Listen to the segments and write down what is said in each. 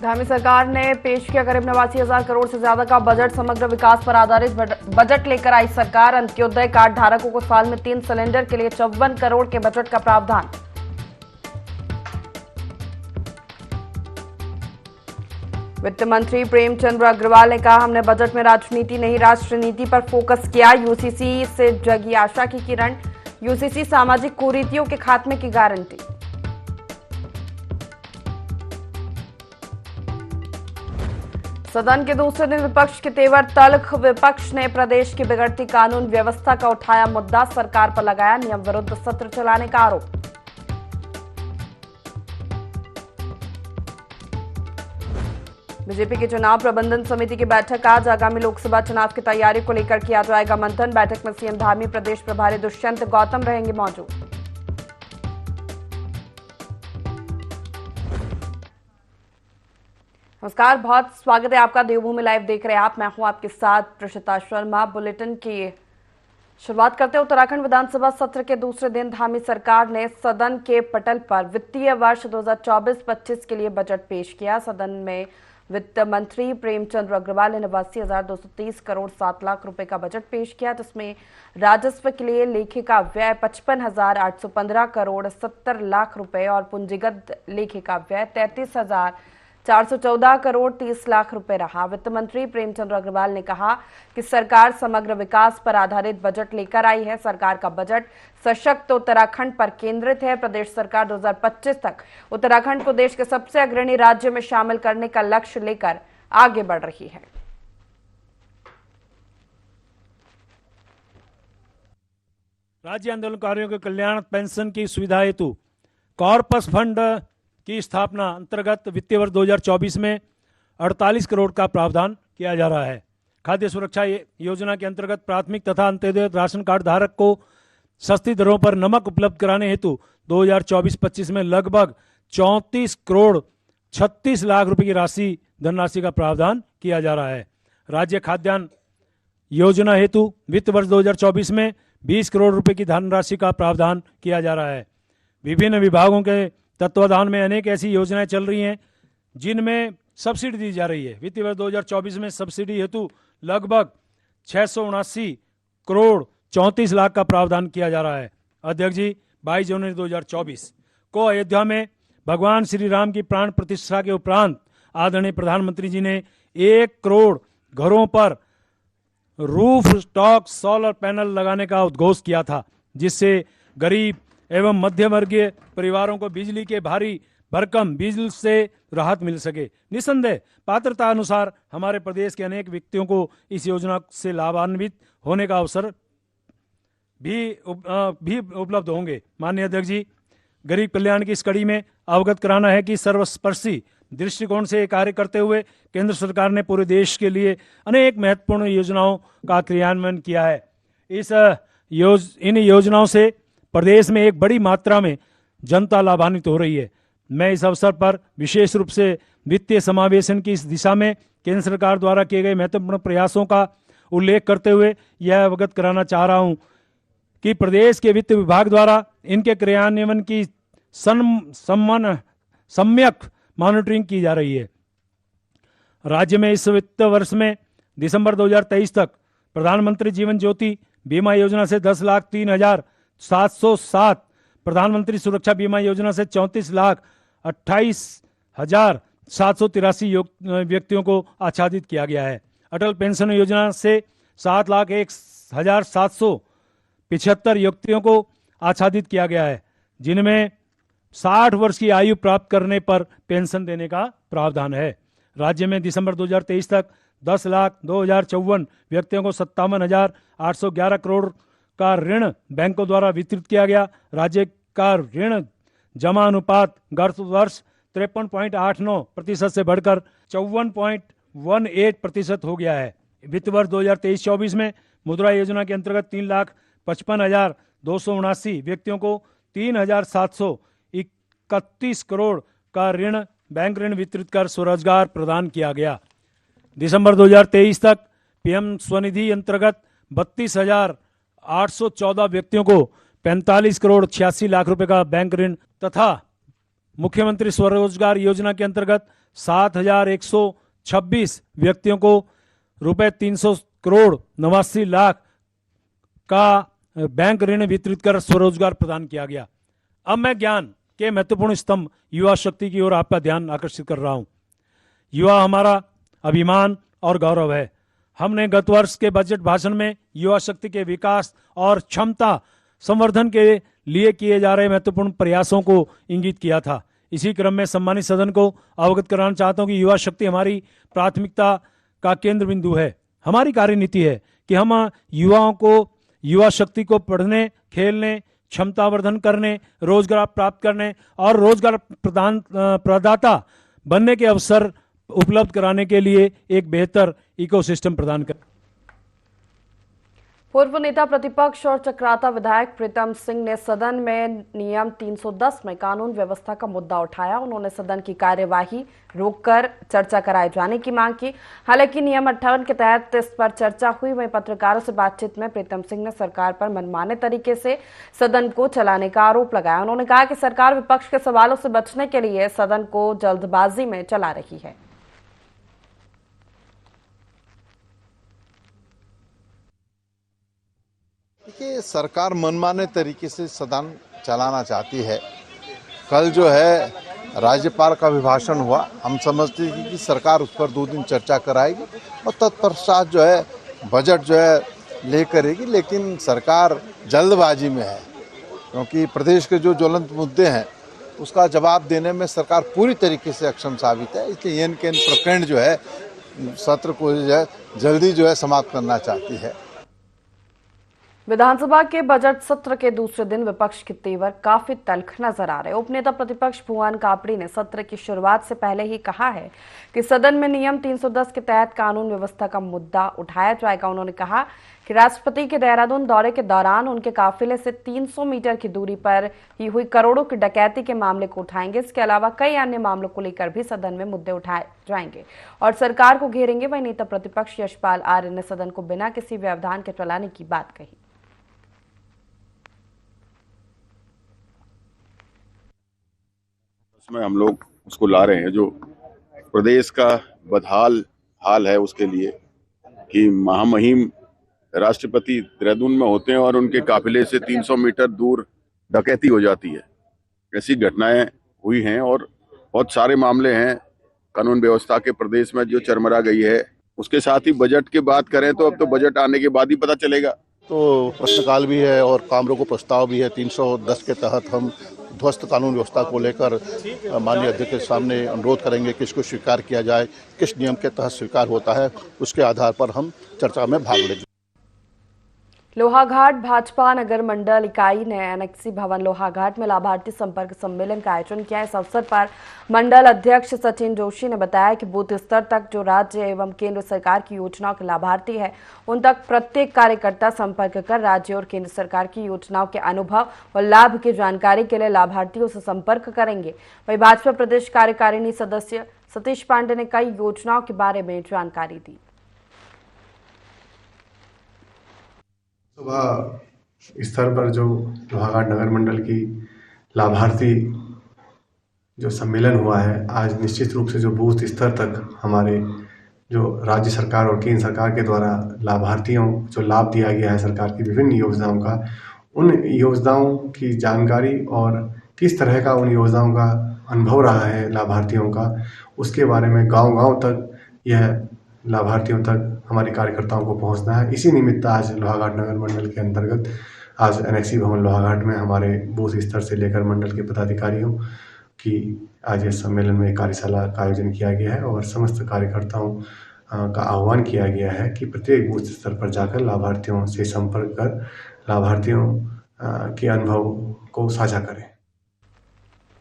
धामी सरकार ने पेश किया करीब 89,000 करोड़ से ज्यादा का बजट। समग्र विकास पर आधारित बजट लेकर आई सरकार। अंत्योदय कार्ड धारकों को साल में 3 सिलेंडर के लिए 54 करोड़ के बजट का प्रावधान। वित्त मंत्री प्रेमचंद अग्रवाल ने कहा, हमने बजट में राजनीति नहीं राष्ट्र नीति पर फोकस किया। यूसीसी से जगी आशा की किरण। यूसीसी सामाजिक कुरीतियों के खात्मे की गारंटी। सदन के दूसरे दिन विपक्ष के तेवर तल्ख। विपक्ष ने प्रदेश की बिगड़ती कानून व्यवस्था का उठाया मुद्दा। सरकार पर लगाया नियम विरुद्ध सत्र चलाने का आरोप। बीजेपी की चुनाव प्रबंधन समिति की बैठक आज। आगामी लोकसभा चुनाव की तैयारी को लेकर किया जाएगा मंथन। बैठक में सीएम धामी, प्रदेश प्रभारी दुष्यंत गौतम रहेंगे मौजूद। नमस्कार, बहुत स्वागत है आपका। देवभूमि लाइव देख रहे हैं आप। मैं हूं आपके साथ प्रशिता शर्मा। बुलेटिन की शुरुआत करते हैं। उत्तराखंड विधानसभा सत्र के दूसरे दिन धामी सरकार ने सदन के पटल पर वित्तीय वर्ष 2024-25 के लिए बजट पेश किया। सदन में वित्त मंत्री प्रेमचंद अग्रवाल ने 89,230 करोड़ 7 लाख रुपए का बजट पेश किया, जिसमें राजस्व के लिए लेखिका व्यय 55,815 करोड़ 70 लाख रुपए और पूंजीगत लेखिका व्यय 33,414 करोड़ 30 लाख रुपए रहा। वित्त मंत्री प्रेमचंद अग्रवाल ने कहा कि सरकार समग्र विकास पर आधारित बजट लेकर आई है। सरकार का बजट सशक्त उत्तराखंड पर केंद्रित है। प्रदेश सरकार 2025 तक उत्तराखंड को देश के सबसे अग्रणी राज्य में शामिल करने का लक्ष्य लेकर आगे बढ़ रही है। राज्य आंदोलनकारियों के कल्याण पेंशन की सुविधा हेतु कॉर्पस फंड की स्थापना अंतर्गत वित्तीय वर्ष 2024 में 48 करोड़ का प्रावधान किया जा रहा है। खाद्य सुरक्षा योजना के अंतर्गत प्राथमिक तथा अंत्योदय राशन कार्ड धारक को सस्ती दरों पर नमक उपलब्ध कराने हेतु 2024-25 में लगभग 34 करोड़ 36 लाख रुपए की धनराशि का प्रावधान किया जा रहा है। राज्य खाद्यान्न योजना हेतु वित्त वर्ष 2024 में 20 करोड़ रुपए की धनराशि का प्रावधान किया जा रहा है। विभिन्न विभागों के तत्वाधान में अनेक ऐसी योजनाएं चल रही हैं जिनमें सब्सिडी दी जा रही है। वित्तीय वर्ष 2024 में सब्सिडी हेतु लगभग 679 करोड़ 34 लाख का प्रावधान किया जा रहा है। अध्यक्ष जी, 22 जनवरी 2024 को अयोध्या में भगवान श्री राम की प्राण प्रतिष्ठा के उपरांत आदरणीय प्रधानमंत्री जी ने 1 करोड़ घरों पर रूफ टॉप सोलर पैनल लगाने का उद्घोष किया था, जिससे गरीब एवं मध्य वर्गीय परिवारों को बिजली के भारी भरकम बिल से राहत मिल सके। निसंदेह पात्रता अनुसार हमारे प्रदेश के अनेक व्यक्तियों को इस योजना से लाभान्वित होने का अवसर भी उपलब्ध होंगे। माननीय अध्यक्ष जी, गरीब कल्याण की इस कड़ी में अवगत कराना है कि सर्वस्पर्शी दृष्टिकोण से कार्य करते हुए केंद्र सरकार ने पूरे देश के लिए अनेक महत्वपूर्ण योजनाओं का क्रियान्वयन किया है। इन योजनाओं से प्रदेश में एक बड़ी मात्रा में जनता लाभान्वित हो रही है। मैं इस अवसर पर विशेष रूप से वित्तीय समावेशन की इस दिशा में केंद्र सरकार द्वारा किए गए महत्वपूर्ण प्रयासों का उल्लेख करते हुए यह अवगत कराना चाह रहा हूं कि प्रदेश के वित्त विभाग द्वारा इनके क्रियान्वयन की सम्यक मॉनिटरिंग की जा रही है। राज्य में इस वित्त वर्ष में दिसंबर 2023 तक प्रधानमंत्री जीवन ज्योति बीमा योजना से 10,03,707, प्रधानमंत्री सुरक्षा बीमा योजना से 34,28,783 व्यक्तियों को आच्छादित किया गया है। अटल पेंशन योजना से 7,01,775 व्यक्तियों को आच्छादित किया गया है, जिनमें 60 वर्ष की आयु प्राप्त करने पर पेंशन देने का प्रावधान है। राज्य में दिसंबर 2023 तक 10,02,054 व्यक्तियों को 57,811 करोड़ का ऋण बैंकों द्वारा वितरित किया गया। राज्य का ऋण जमा अनुपात गत वर्ष 53.89% से बढ़कर 54.18% हो गया है। वित्त वर्ष 2023-24 में मुद्रा योजना के अंतर्गत 3,55,279 व्यक्तियों को 3,731 करोड़ का बैंक ऋण वितरित कर स्वरोजगार प्रदान किया गया। दिसंबर 2023 तक पीएम स्वनिधि अंतर्गत 32,814 व्यक्तियों को 45 करोड़ 86 लाख रुपए का बैंक ऋण तथा मुख्यमंत्री स्वरोजगार योजना के अंतर्गत 7,126 व्यक्तियों को रुपए 300 करोड़ 89 लाख का बैंक ऋण वितरित कर स्वरोजगार प्रदान किया गया। अब मैं ज्ञान के महत्वपूर्ण स्तंभ युवा शक्ति की ओर आपका ध्यान आकर्षित कर रहा हूं। युवा हमारा अभिमान और गौरव है। हमने गत वर्ष के बजट भाषण में युवा शक्ति के विकास और क्षमता संवर्धन के लिए किए जा रहे महत्वपूर्ण प्रयासों को इंगित किया था। इसी क्रम में सम्मानित सदन को अवगत कराना चाहता हूं कि युवा शक्ति हमारी प्राथमिकता का केंद्र बिंदु है। हमारी कार्यनीति है कि हम युवाओं को, युवा शक्ति को पढ़ने, खेलने, क्षमतावर्धन करने, रोजगार प्राप्त करने और रोजगार प्रदाता बनने के अवसर उपलब्ध कराने के लिए एक बेहतर इकोसिस्टम प्रदान कर। पूर्व नेता प्रतिपक्ष और चक्राता विधायक प्रीतम सिंह ने सदन में नियम 310 में कानून व्यवस्था का मुद्दा उठाया। उन्होंने सदन की कार्यवाही रोककर चर्चा कराए जाने की मांग की। हालांकि नियम 58 के तहत इस पर चर्चा हुई। वहीं पत्रकारों से बातचीत में प्रीतम सिंह ने सरकार पर मनमाने तरीके से सदन को चलाने का आरोप लगाया। उन्होंने कहा कि सरकार विपक्ष के सवालों से बचने के लिए सदन को जल्दबाजी में चला रही है। देखिए, सरकार मनमाने तरीके से सदन चलाना चाहती है। कल जो है राज्यपाल का अभिभाषण हुआ। हम समझते हैं कि सरकार उस पर 2 दिन चर्चा कराएगी और तत्पश्चात जो है बजट जो है ले करेगी। लेकिन सरकार जल्दबाजी में है, क्योंकि प्रदेश के जो ज्वलंत मुद्दे हैं उसका जवाब देने में सरकार पूरी तरीके से अक्षम साबित है। इसलिए एन के एन प्रकरण जो है सत्र को जो है जल्दी जो है समाप्त करना चाहती है। विधानसभा के बजट सत्र के दूसरे दिन विपक्ष के तेवर काफी तल्ख नजर आ रहे। उपनेता प्रतिपक्ष भुवन कापड़ी ने सत्र की शुरुआत से पहले ही कहा है कि सदन में नियम 310 के तहत कानून व्यवस्था का मुद्दा उठाया जाएगा। उन्होंने कहा कि राष्ट्रपति के देहरादून दौरे के दौरान उनके काफिले से 300 मीटर की दूरी पर ही हुई करोड़ों की डकैती के मामले को उठाएंगे। इसके अलावा कई अन्य मामलों को लेकर भी सदन में मुद्दे उठाए जाएंगे और सरकार को घेरेंगे। वहीं नेता प्रतिपक्ष यशपाल आर्य ने सदन को बिना किसी व्यवधान के चलाने की बात कही। में हम लोग उसको ला रहे हैं जो प्रदेश का बदहाल हाल है, उसके लिए कि महामहिम राष्ट्रपति देहरादून में होते हैं और उनके काफिले से 300 मीटर दूर डकैती हो जाती है। ऐसी घटनाएं हुई हैं और बहुत सारे मामले हैं कानून व्यवस्था के प्रदेश में जो चरमरा गई है। उसके साथ ही बजट की बात करें तो अब तो बजट आने के बाद ही पता चलेगा। तो प्रश्नकाल भी है और काम रोको प्रस्ताव भी है। 310 के तहत हम ध्वस्त कानून व्यवस्था को लेकर माननीय अध्यक्ष के सामने अनुरोध करेंगे कि इसको स्वीकार किया जाए। किस नियम के तहत स्वीकार होता है उसके आधार पर हम चर्चा में भाग लेंगे। लोहाघाट भाजपा नगर मंडल इकाई ने एनेक्सी भवन लोहाघाट में लाभार्थी संपर्क सम्मेलन का आयोजन किया। इस अवसर पर मंडल अध्यक्ष सचिन जोशी ने बताया कि बूथ स्तर तक जो राज्य एवं केंद्र सरकार की योजनाओं के लाभार्थी है उन तक प्रत्येक कार्यकर्ता संपर्क कर राज्य और केंद्र सरकार की योजनाओं के अनुभव और लाभ की जानकारी के लिए लाभार्थियों से संपर्क करेंगे। वहीं भाजपा प्रदेश कार्यकारिणी सदस्य सतीश पांडे ने कई योजनाओं के बारे में जानकारी दी। सुबह स्तर पर जो लोहाघाट नगर मंडल की लाभार्थी जो सम्मेलन हुआ है, आज निश्चित रूप से जो बूथ स्तर तक हमारे जो राज्य सरकार और केंद्र सरकार के द्वारा लाभार्थियों जो लाभ दिया गया है सरकार की विभिन्न योजनाओं का, उन योजनाओं की जानकारी और किस तरह का उन योजनाओं का अनुभव रहा है लाभार्थियों का, उसके बारे में गांव-गांव तक यह लाभार्थियों तक हमारे कार्यकर्ताओं को पहुंचना है। इसी निमित्त आज लोहाघाट नगर मंडल के अंतर्गत आज एनेक्सी भवन लोहाघाट में हमारे बूथ स्तर से लेकर मंडल के पदाधिकारियों की आज इस सम्मेलन में कार्यशाला का आयोजन किया गया है और समस्त कार्यकर्ताओं का आह्वान किया गया है कि प्रत्येक बूथ स्तर पर जाकर लाभार्थियों से संपर्क कर लाभार्थियों के अनुभव को साझा करें।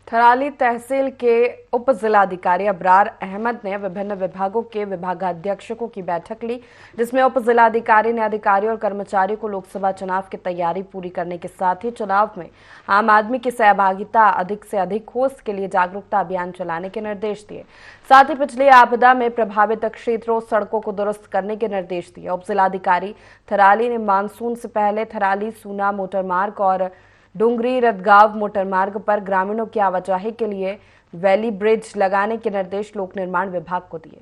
थराली तहसील के उप जिलाधिकारी अबरार अहमद ने विभिन्न विभागों के विभागाध्यक्षों की बैठक ली, जिसमें उप जिलाधिकारी ने अधिकारियों और कर्मचारियों को लोकसभा चुनाव की तैयारी पूरी करने के साथ ही चुनाव में आम आदमी की सहभागिता अधिक से अधिक हो इसके लिए जागरूकता अभियान चलाने के निर्देश दिए। साथ ही पिछली आपदा में प्रभावित क्षेत्रों सड़कों को दुरुस्त करने के निर्देश दिए। उप जिलाधिकारी थराली ने मानसून से पहले थराली सूना मोटर मार्ग और डुंगरी रतगांव मोटर मार्ग पर ग्रामीणों की आवाजाही के लिए वैली ब्रिज लगाने के निर्देश लोक निर्माण विभाग को दिए।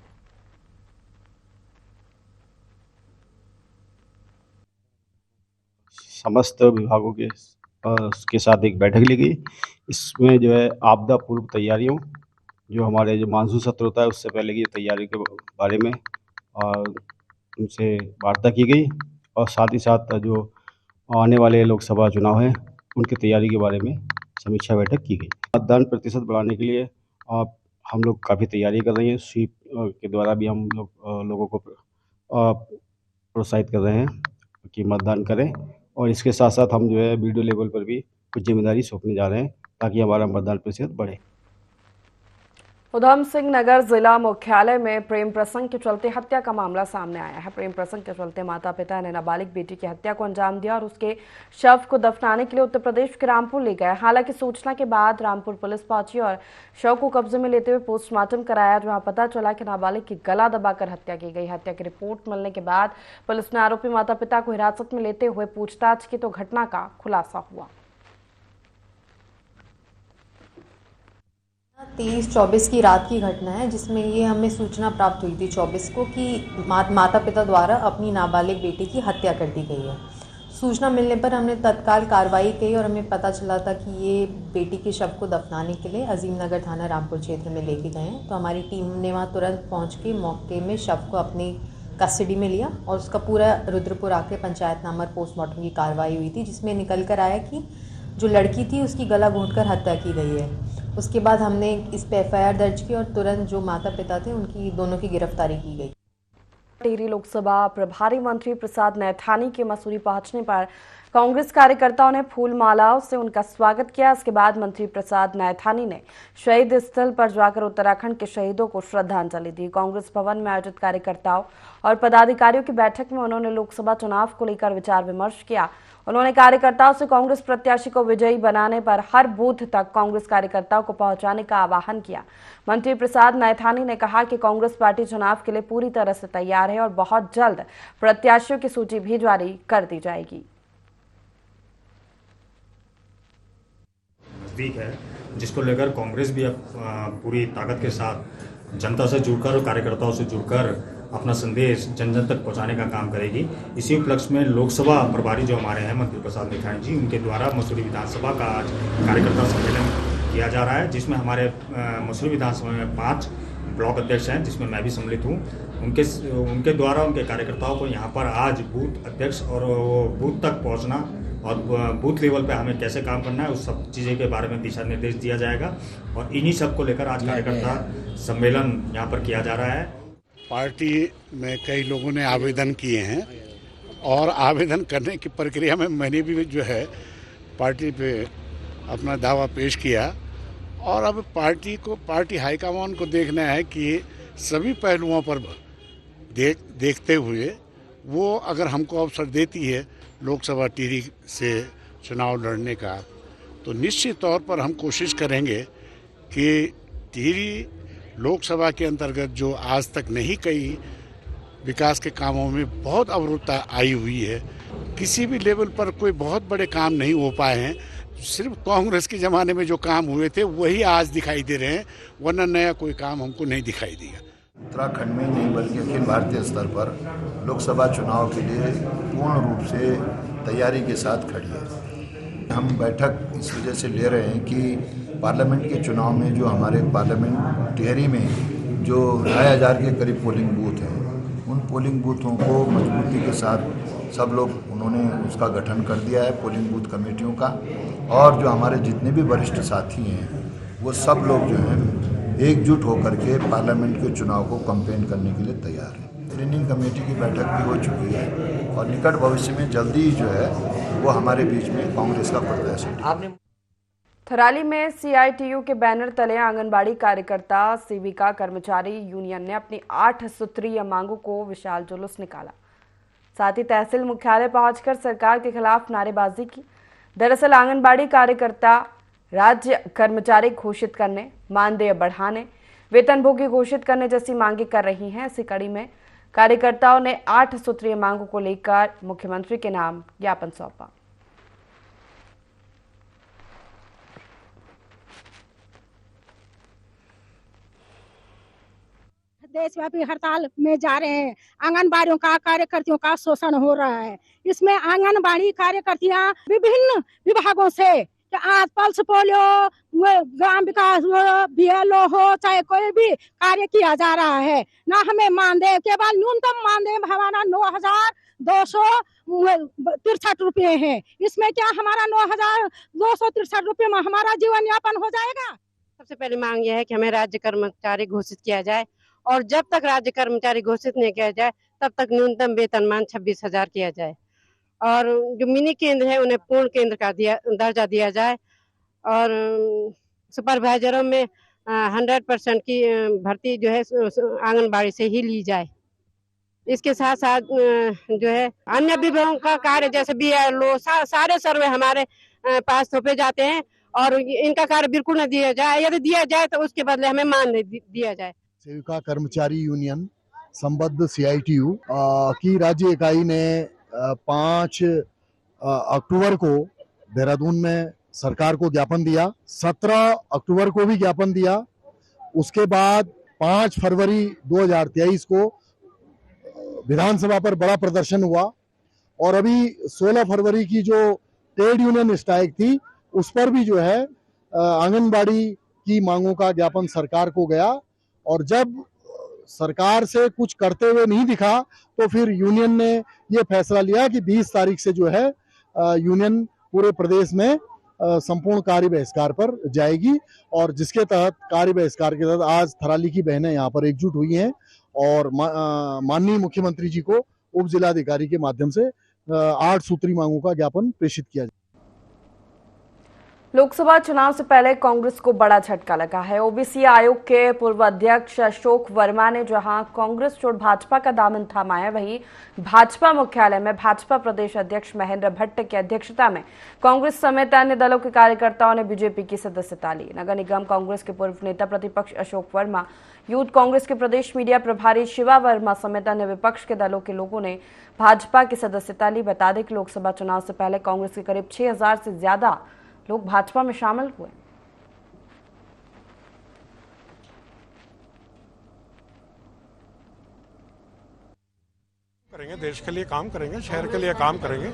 समस्त विभागों के साथ एक बैठक ली गई। इसमें जो है आपदा पूर्व तैयारियों, जो हमारे जो मानसून सत्र होता है उससे पहले की तैयारी के बारे में उनसे वार्ता की गई और साथ ही साथ जो आने वाले लोकसभा चुनाव हैं उनकी तैयारी के बारे में समीक्षा बैठक की गई। मतदान प्रतिशत बढ़ाने के लिए हम लोग काफ़ी तैयारी कर रहे हैं। स्वीप के द्वारा भी हम लोगों को प्रोत्साहित कर रहे हैं कि मतदान करें और इसके साथ साथ हम जो है वीडियो लेवल पर भी कुछ जिम्मेदारी सौंपने जा रहे हैं ताकि हमारा मतदान प्रतिशत बढ़े। उधम सिंह नगर जिला मुख्यालय में प्रेम प्रसंग के चलते हत्या का मामला सामने आया है। प्रेम प्रसंग के चलते माता पिता ने नाबालिग बेटी की हत्या को अंजाम दिया और उसके शव को दफनाने के लिए उत्तर प्रदेश के रामपुर ले गए। हालांकि सूचना के बाद रामपुर पुलिस पहुंची और शव को कब्जे में लेते हुए पोस्टमार्टम कराया, जहां पता चला कि नाबालिग की गला दबाकर हत्या की गई। हत्या की रिपोर्ट मिलने के बाद पुलिस ने आरोपी माता पिता को हिरासत में लेते हुए पूछताछ की तो घटना का खुलासा हुआ। 23-24 की रात की घटना है, जिसमें ये हमें सूचना प्राप्त हुई थी 24 को कि माता पिता द्वारा अपनी नाबालिग बेटी की हत्या कर दी गई है। सूचना मिलने पर हमने तत्काल कार्रवाई की और हमें पता चला था कि ये बेटी के शव को दफनाने के लिए अजीम नगर थाना रामपुर क्षेत्र में लेके गए हैं। तो हमारी टीम ने वहाँ तुरंत पहुँच के मौके में शव को अपनी कस्टडी में लिया और उसका पूरा रुद्रपुर आके पंचायतनामा पोस्टमार्टम की कार्रवाई हुई थी, जिसमें निकल कर आया कि जो लड़की थी उसकी गला घोंटकर हत्या की गई है। उसके बाद हमने इस पे एफआईआर दर्ज की और तुरंत जो माता पिता थे उनकी दोनों की गिरफ्तारी की गई। टिहरी लोकसभा प्रभारी मंत्री प्रसाद नैथानी के मसूरी पहुंचने पर कांग्रेस कार्यकर्ताओं ने फूल मालाओं से उनका स्वागत किया। इसके बाद मंत्री प्रसाद नैथानी ने शहीद स्थल पर जाकर उत्तराखंड के शहीदों को श्रद्धांजलि दी। कांग्रेस भवन में आयोजित कार्यकर्ताओं और पदाधिकारियों की बैठक में उन्होंने लोकसभा चुनाव को लेकर विचार विमर्श किया। उन्होंने कार्यकर्ताओं से कांग्रेस प्रत्याशी को विजयी बनाने पर हर बूथ तक कांग्रेस कार्यकर्ताओं को पहुंचाने का आह्वान किया। मंत्री प्रसाद नैथानी ने कहा कि कांग्रेस पार्टी चुनाव के लिए पूरी तरह से तैयार है और बहुत जल्द प्रत्याशियों की सूची भी जारी कर दी जाएगी। नजदीक है, जिसको लेकर कांग्रेस भी अब पूरी ताकत के साथ जनता से जुड़कर और कार्यकर्ताओं से जुड़कर अपना संदेश जन जन तक पहुंचाने का काम करेगी। इसी उपलक्ष्य में लोकसभा प्रभारी जो हमारे हैं मंत्री प्रसाद नैथानी जी, उनके द्वारा मसूरी विधानसभा का आज कार्यकर्ता सम्मेलन किया जा रहा है, जिसमें हमारे मसूरी विधानसभा में 5 ब्लॉक अध्यक्ष हैं, जिसमें मैं भी सम्मिलित हूँ। उनके द्वारा उनके कार्यकर्ताओं को यहाँ पर आज बूथ अध्यक्ष और बूथ तक पहुँचना और बूथ लेवल पे हमें कैसे काम करना है उस सब चीज़ें के बारे में दिशा निर्देश दिया जाएगा और इन्हीं सब को लेकर आज कार्यकर्ता सम्मेलन यहाँ पर किया जा रहा है। पार्टी में कई लोगों ने आवेदन किए हैं और आवेदन करने की प्रक्रिया में मैंने भी जो है पार्टी पे अपना दावा पेश किया और अब पार्टी हाईकमान को देखना है कि सभी पहलुओं पर देखते हुए वो अगर हमको अवसर देती है लोकसभा टिहरी से चुनाव लड़ने का, तो निश्चित तौर पर हम कोशिश करेंगे कि टिहरी लोकसभा के अंतर्गत जो आज तक नहीं कई विकास के कामों में बहुत अवरुद्धता आई हुई है, किसी भी लेवल पर कोई बहुत बड़े काम नहीं हो पाए हैं। सिर्फ कांग्रेस के ज़माने में जो काम हुए थे वही आज दिखाई दे रहे हैं, वरना नया कोई काम हमको नहीं दिखाई दिया। उत्तराखंड में नहीं बल्कि अखिल भारतीय स्तर पर लोकसभा चुनाव के लिए पूर्ण रूप से तैयारी के साथ खड़ी है। हम बैठक इस वजह से ले रहे हैं कि पार्लियामेंट के चुनाव में जो हमारे पार्लियामेंट टिहरी में जो 2500 के करीब पोलिंग बूथ हैं, उन पोलिंग बूथों को मजबूती के साथ सब लोग उन्होंने उसका गठन कर दिया है पोलिंग बूथ कमेटियों का, और जो हमारे जितने भी वरिष्ठ साथी हैं वो सब लोग जो हैं एकजुट होकर के पार्लियामेंट के चुनाव को कैंपेन करने के लिए तैयार हैं। ट्रेनिंग कमेटी की बैठक भी हो चुकी है और निकट भविष्य में जल्दी जो है वो हमारे बीच में कांग्रेस का प्रत्याशी। थराली में सीआईटीयू के बैनर तले आंगनबाड़ी कार्यकर्ता सेविका कर्मचारी यूनियन ने अपनी 8 सूत्रीय मांगों को विशाल जुलूस निकाला। साथ ही तहसील मुख्यालय पहुंचकर सरकार के खिलाफ नारेबाजी की। दरअसल आंगनबाड़ी कार्यकर्ता राज्य कर्मचारी घोषित करने, मानदेय बढ़ाने, वेतनभोगी घोषित करने जैसी मांगे कर रही हैं। इसी कड़ी में कार्यकर्ताओं ने 8 सूत्रीय मांगों को लेकर मुख्यमंत्री के नाम ज्ञापन सौंपा। देशव्यापी हड़ताल में जा रहे हैं। आंगनबाड़ियों का कार्यकर्तियों का शोषण हो रहा है। इसमें आंगनबाड़ी कार्यकर्तियां विभिन्न विभागों से आज पल्स पोलियो, ग्राम विकास हो, बीएलओ हो, चाहे कोई भी कार्य किया जा रहा है। ना हमें मानदेय, केवल न्यूनतम मानदेय हमारा 9,263 रुपये है। इसमें क्या हमारा 9,263 रुपये में हमारा जीवन यापन हो जाएगा? सबसे पहली मांग यह है कि हमें राज्य कर्मचारी घोषित किया जाए, और जब तक राज्य कर्मचारी घोषित नहीं किया जाए तब तक न्यूनतम वेतनमान 26,000 किया जाए, और जो मिनी केंद्र है उन्हें पूर्ण केंद्र का दर्जा दिया जाए, और सुपरवाइजरों में 100% की भर्ती जो है आंगनबाड़ी से ही ली जाए। इसके साथ साथ जो है अन्य विभागों का कार्य जैसे बीएलओ सारे सर्वे हमारे पास थोपे जाते हैं, और इनका कार्य बिल्कुल न दिया जाए। यदि दिया जाए तो उसके बदले हमें मानदेय दिया जाए। सेविका कर्मचारी यूनियन संबद्ध CITU की राज्य इकाई ने 5 अक्टूबर को देहरादून में सरकार को ज्ञापन दिया, 17 अक्टूबर को भी ज्ञापन दिया। उसके बाद 5 फरवरी 2023 को विधानसभा पर बड़ा प्रदर्शन हुआ, और अभी 16 फरवरी की जो ट्रेड यूनियन स्ट्राइक थी उस पर भी जो है आंगनबाड़ी की मांगों का ज्ञापन सरकार को गया। और जब सरकार से कुछ करते हुए नहीं दिखा तो फिर यूनियन ने ये फैसला लिया कि 20 तारीख से जो है यूनियन पूरे प्रदेश में संपूर्ण कार्य बहिष्कार पर जाएगी, और जिसके तहत कार्य बहिष्कार के तहत आज थराली की बहनें यहाँ पर एकजुट हुई हैं और माननीय मुख्यमंत्री जी को उप जिलाधिकारी के माध्यम से 8 सूत्री मांगों का ज्ञापन प्रेषित किया। लोकसभा चुनाव से पहले कांग्रेस को बड़ा झटका लगा है। ओबीसी आयोग के पूर्व अध्यक्ष अशोक वर्मा ने जहां कांग्रेस छोड़ भाजपा का दामन थामा है, वहीं भाजपा मुख्यालय में भाजपा प्रदेश अध्यक्ष महेंद्र भट्ट की अध्यक्षता में कांग्रेस समेत अन्य दलों के कार्यकर्ताओं ने बीजेपी की सदस्यता ली। नगर निगम कांग्रेस के पूर्व नेता प्रतिपक्ष अशोक वर्मा, यूथ कांग्रेस के प्रदेश मीडिया प्रभारी शिवा वर्मा समेत अन्य विपक्ष के दलों के लोगों ने भाजपा की सदस्यता ली। बता दें कि लोकसभा चुनाव से पहले कांग्रेस के करीब 6,000 से ज्यादा लोग भाजपा में शामिल हुए। करेंगे, देश के लिए काम करेंगे, शहर के लिए काम करेंगे,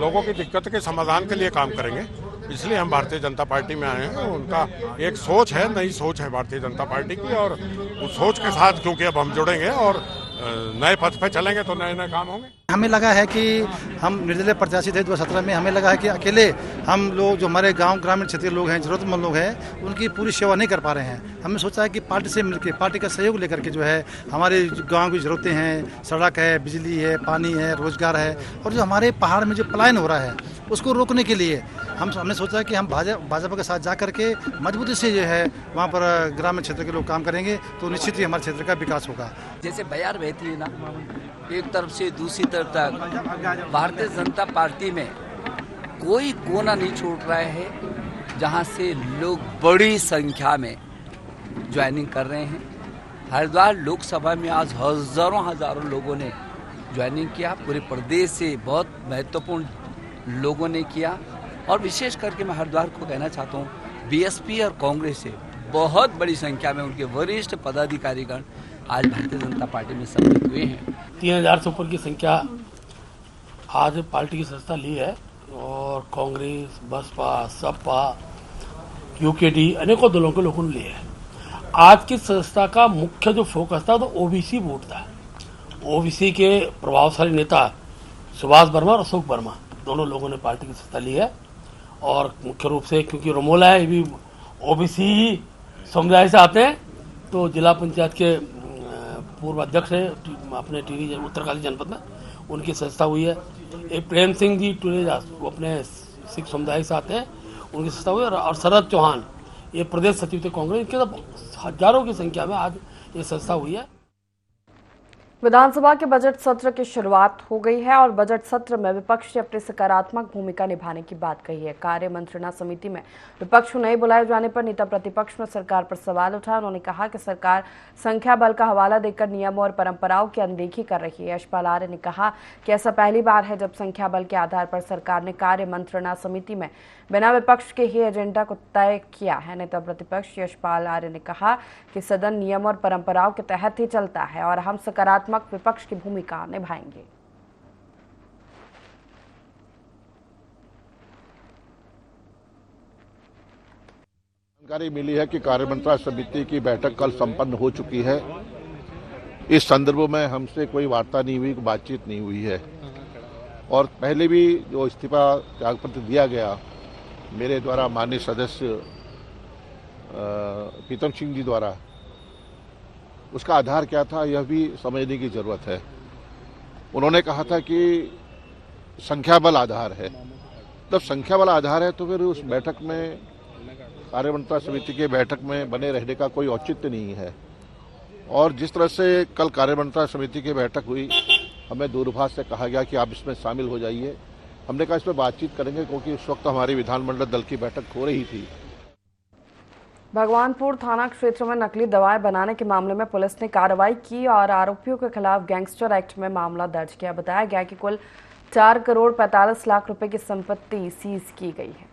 लोगों की दिक्कत के समाधान के लिए काम करेंगे। इसलिए हम भारतीय जनता पार्टी में आए हैं। उनका एक सोच है, नई सोच है भारतीय जनता पार्टी की, और उस सोच के साथ क्योंकि अब हम जुड़ेंगे और नए पथ पे चलेंगे तो नए नए काम होंगे। हमें लगा है कि हम निर्दलीय प्रत्याशी थे 2017 में। हमें लगा है कि अकेले हम लोग जो हमारे गांव ग्रामीण क्षेत्रीय लोग हैं, जरूरतमंद लोग हैं, उनकी पूरी सेवा नहीं कर पा रहे हैं। हमने सोचा है कि पार्टी से मिलकर, पार्टी का सहयोग लेकर के जो है हमारे गाँव की जरूरतें हैं, सड़क है, बिजली है, पानी है, रोजगार है, और जो हमारे पहाड़ में जो पलायन हो रहा है उसको रोकने के लिए हमने सोचा कि हम भाजपा के साथ जा करके मजबूती से जो है वहाँ पर ग्रामीण क्षेत्र के लोग काम करेंगे तो निश्चित ही हमारे क्षेत्र का विकास होगा। जैसे बयार बहती है ना, एक तरफ से दूसरी तरफ तक भारतीय जनता पार्टी में कोई कोना नहीं छोड़ रहा है जहाँ से लोग बड़ी संख्या में ज्वाइनिंग कर रहे हैं। हरिद्वार लोकसभा में आज हजारों लोगों ने ज्वाइनिंग किया। पूरे प्रदेश से बहुत महत्वपूर्ण लोगों ने किया, और विशेष करके मैं हरिद्वार को कहना चाहता हूँ बीएसपी और कांग्रेस से बहुत बड़ी संख्या में उनके वरिष्ठ पदाधिकारीगण आज भारतीय जनता पार्टी में सम्मिलित हुए हैं। 3,000 से ऊपर की संख्या आज पार्टी की सदस्यता ली है, और कांग्रेस, बसपा, सपा, यूकेडी अनेकों दलों के लोगों ने लिए है। आज की सदस्यता का मुख्य जो फोकस था तो ओबीसी वोट था। ओबीसी के प्रभावशाली नेता सुभाष वर्मा और अशोक वर्मा दोनों लोगों ने पार्टी की सदस्यता ली है, और मुख्य रूप से क्योंकि रमोला है ये भी ओबीसी समुदाय से आते हैं, तो जिला पंचायत के पूर्व अध्यक्ष है अपने टिहरी उत्तरकाशी जनपद में, उनकी सदस्यता हुई है। एक प्रेम सिंह जी टुरेजा वो अपने सिख समुदाय से आते हैं, उनकी सदस्यता हुई है। और शरद चौहान ये प्रदेश सचिव थे कांग्रेस के, हजारों की संख्या में आज ये सदस्यता हुई है। विधानसभा के बजट सत्र की शुरुआत हो गई है और बजट सत्र में विपक्ष ने अपनी सकारात्मक भूमिका निभाने की बात कही है। कार्य मंत्रणा समिति में विपक्ष को नहीं बुलाए जाने पर नेता प्रतिपक्ष ने सरकार पर सवाल उठाया। उन्होंने कहा कि सरकार संख्या बल का हवाला देकर नियमों और परंपराओं की अनदेखी कर रही है। यशपाल आर्य ने कहा कि ऐसा पहली बार है जब संख्या बल के आधार पर सरकार ने कार्य मंत्रणा समिति में बिना विपक्ष के ही एजेंडा को तय किया है। नेता प्रतिपक्ष यशपाल आर्य ने कहा कि सदन नियम और परंपराओं के तहत ही चलता है और हम सकारात्मक विपक्ष की भूमिका निभाएंगे। जानकारी मिली है कि कार्यमंत्रणा समिति की बैठक कल संपन्न हो चुकी है। इस संदर्भ में हमसे कोई वार्ता नहीं हुई, बातचीत नहीं हुई है और पहले भी जो इस्तीफा त्यागपत्र दिया गया मेरे द्वारा माननीय सदस्य प्रीतम सिंह जी द्वारा, उसका आधार क्या था यह भी समझने की जरूरत है। उन्होंने कहा था कि संख्या बल आधार है। जब संख्या बल आधार है तो फिर उस बैठक में कार्यमंत्रणा समिति के बैठक में बने रहने का कोई औचित्य नहीं है। और जिस तरह से कल कार्यमंत्रणा समिति की बैठक हुई, हमें दूरभाष से कहा गया कि आप इसमें शामिल हो जाइए। हमने कहा इसमें बातचीत करेंगे क्योंकि उस वक्त हमारी विधानमंडल दल की बैठक हो रही थी। भगवानपुर थाना क्षेत्र में नकली दवाएं बनाने के मामले में पुलिस ने कार्रवाई की और आरोपियों के खिलाफ गैंगस्टर एक्ट में मामला दर्ज किया। बताया गया कि कुल 4 करोड़ 45 लाख रुपए की संपत्ति सीज की गई है।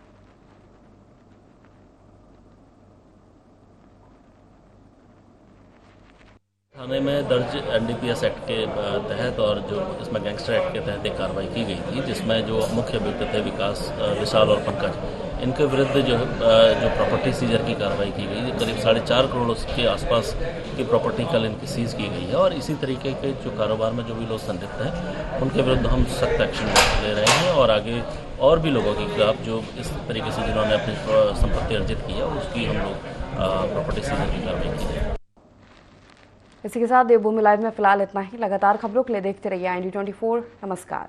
थाने में दर्ज एनडीपीएस एक्ट के तहत और जो इसमें गैंगस्टर एक्ट के तहत एक कार्रवाई की गई थी, जिसमें जो मुख्य अभियुक्त थे विकास, विशाल और पंकज, इनके विरुद्ध जो प्रॉपर्टी सीजर की कार्रवाई की गई। करीब 4.5 करोड़ के आसपास की प्रॉपर्टी कल इनकी सीज की गई है और इसी तरीके के जो कारोबार में जो भी लोग संलिप्त हैं उनके विरुद्ध हम सख्त एक्शन ले रहे हैं और आगे और भी लोगों के खिलाफ जो इस तरीके से जिन्होंने अपनी संपत्ति अर्जित की है उसकी हम लोग प्रॉपर्टी सीजर की कार्रवाई की है। इसी के साथ देवभूमि लाइव में फिलहाल इतना ही। लगातार खबरों के लिए देखते रहिए IND24। नमस्कार।